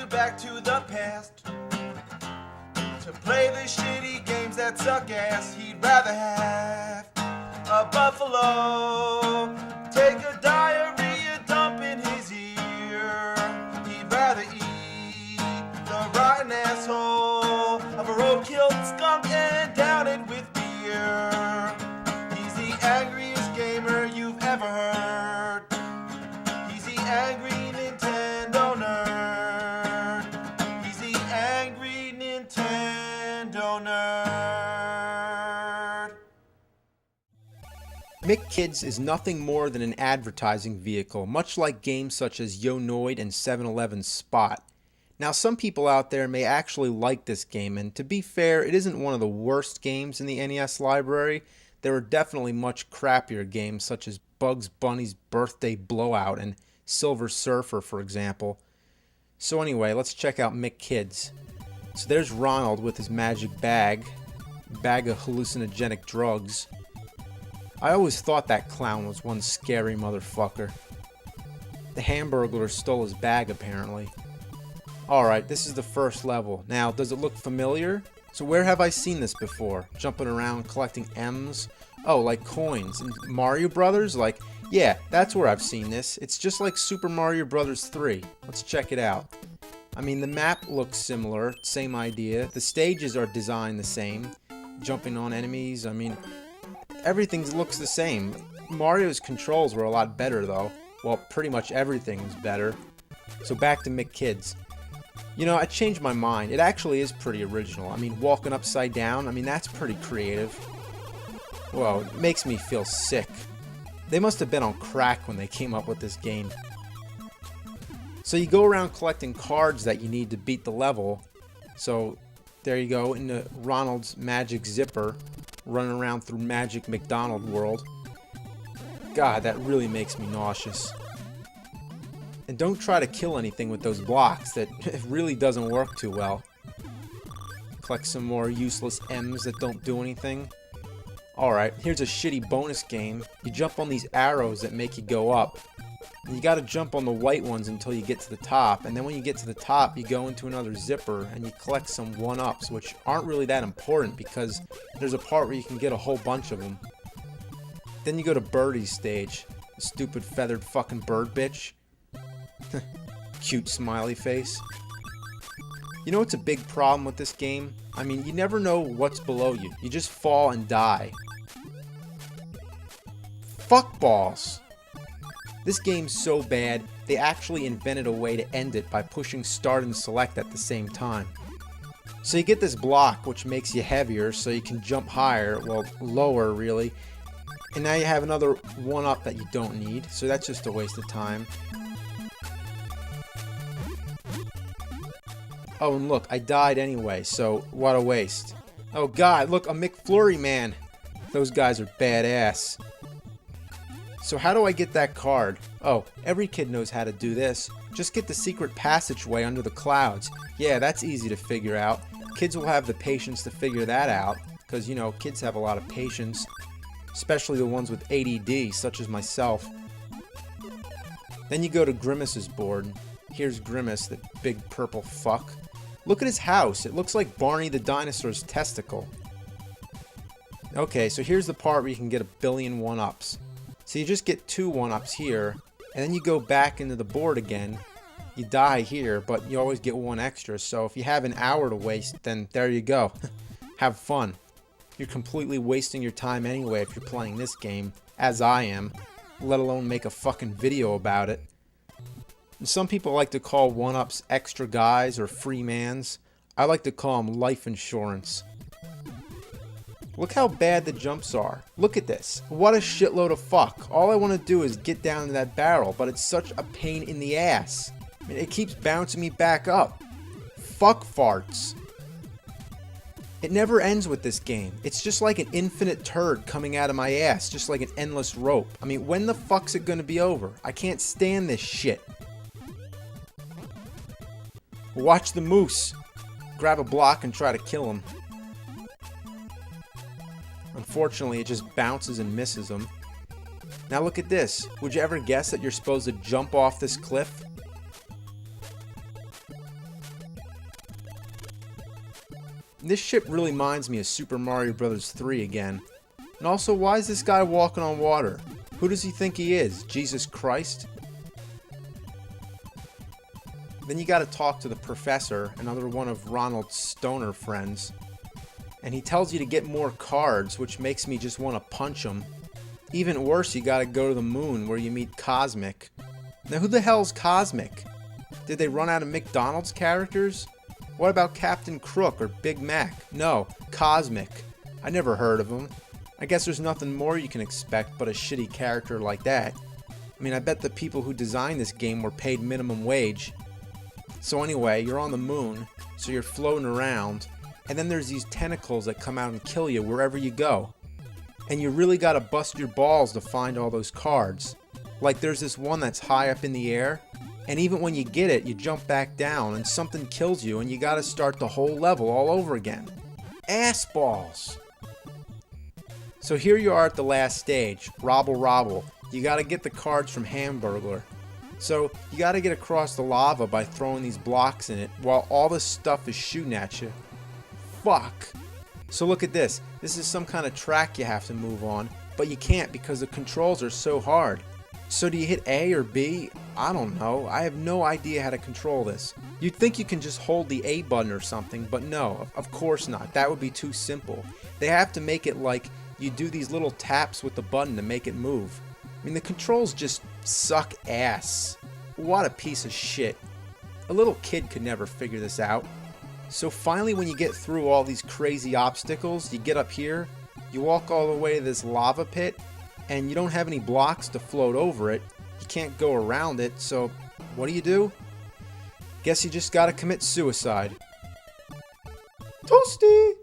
you back to the past to play the shitty games that suck ass. He'd rather have a buffalo take a diarrhea dump in his ear. He'd rather eat the rotten asshole of a road-killed skunk and down it with beer. He's the angriest gamer you've ever heard. He's the angry Nintendo nerd. He's the angry Nintendo nerd. MC.KIDS is nothing more than an advertising vehicle, much like games such as Yo-Noid and 7-Eleven Spot. Now, some people out there may actually like this game, and to be fair, it isn't one of the worst games in the NES library. There are definitely much crappier games such as Bugs Bunny's Birthday Blowout and Silver Surfer, for example. So anyway, let's check out MC.KIDS. So there's Ronald with his magic bag of hallucinogenic drugs. I always thought that clown was one scary motherfucker. The Hamburglar stole his bag, apparently. Alright, this is the first level. Now, does it look familiar? So where have I seen this before? Jumping around collecting M's? Oh, like coins. And Mario Brothers? Like, yeah, that's where I've seen this. It's just like Super Mario Brothers 3. Let's check it out. I mean, the map looks similar, same idea. The stages are designed the same. Jumping on enemies, I mean, everything looks the same. Mario's controls were a lot better though. Well, pretty much everything was better. So back to MC.KIDS. You know, I changed my mind. It actually is pretty original. I mean, walking upside down, I mean, that's pretty creative. Whoa, it makes me feel sick. They must have been on crack when they came up with this game. So you go around collecting cards that you need to beat the level. So there you go, into Ronald's magic zipper, running around through Magic McDonald World. God, that really makes me nauseous. And don't try to kill anything with those blocks. That really doesn't work too well. Collect some more useless M's that don't do anything. Alright, here's a shitty bonus game. You jump on these arrows that make you go up. And you gotta jump on the white ones until you get to the top. And then when you get to the top, you go into another zipper and you collect some 1-ups, which aren't really that important because there's a part where you can get a whole bunch of them. Then you go to Birdie's stage. Stupid feathered fucking bird bitch. Cute smiley face. You know what's a big problem with this game? I mean, you never know what's below you. You just fall and die. Fuck balls. This game's so bad, they actually invented a way to end it by pushing start and select at the same time. So you get this block, which makes you heavier, so you can jump higher, well, lower really. And now you have another 1-up that you don't need, so that's just a waste of time. Oh, and look, I died anyway, so what a waste. Oh god, look, a McFlurry man. Those guys are badass. So how do I get that card? Oh, every kid knows how to do this. Just get the secret passageway under the clouds. Yeah, that's easy to figure out. Kids will have the patience to figure that out, because, you know, kids have a lot of patience. Especially the ones with ADD, such as myself. Then you go to Grimace's board. Here's Grimace, the big purple fuck. Look at his house. It looks like Barney the dinosaur's testicle. Okay, so here's the part where you can get 1,000,000,000 1-ups. So you just get 2 1-ups here, and then you go back into the board again. You die here, but you always get 1 extra, so if you have an hour to waste, then there you go. Have fun. You're completely wasting your time anyway if you're playing this game, as I am, let alone make a fucking video about it. And some people like to call 1-ups extra guys or free mans. I like to call them life insurance. Look how bad the jumps are. Look at this. What a shitload of fuck. All I want to do is get down to that barrel, but it's such a pain in the ass. I mean, it keeps bouncing me back up. Fuck farts. It never ends with this game. It's just like an infinite turd coming out of my ass, just like an endless rope. I mean, when the fuck's it gonna be over? I can't stand this shit. Watch the moose. Grab a block and try to kill him. Unfortunately, it just bounces and misses him. Now look at this. Would you ever guess that you're supposed to jump off this cliff? This ship really reminds me of Super Mario Bros. 3 again. And also, why is this guy walking on water? Who does he think he is? Jesus Christ? Then you gotta talk to the professor, another one of Ronald's stoner friends. And he tells you to get more cards, which makes me just want to punch him. Even worse, you gotta go to the moon where you meet Cosmic. Now who the hell's Cosmic? Did they run out of McDonald's characters? What about Captain Crook or Big Mac? No, Cosmic. I never heard of him. I guess there's nothing more you can expect but a shitty character like that. I mean, I bet the people who designed this game were paid minimum wage. So anyway, you're on the moon, so you're floating around, and then there's these tentacles that come out and kill you wherever you go. And you really gotta bust your balls to find all those cards. Like there's this one that's high up in the air, and even when you get it, you jump back down and something kills you and you gotta start the whole level all over again. Ass balls! So here you are at the last stage, Robble Robble. You gotta get the cards from Hamburglar. So you gotta get across the lava by throwing these blocks in it while all this stuff is shooting at you. Fuck! So look at this. This is some kind of track you have to move on, but you can't because the controls are so hard. So do you hit A or B? I don't know. I have no idea how to control this. You'd think you can just hold the A button or something, but no, of course not. That would be too simple. They have to make it like you do these little taps with the button to make it move. I mean, the controls just suck ass. What a piece of shit. A little kid could never figure this out. So finally, when you get through all these crazy obstacles, you get up here, you walk all the way to this lava pit, and you don't have any blocks to float over it. You can't go around it, so what do? Guess you just gotta commit suicide. Toasty!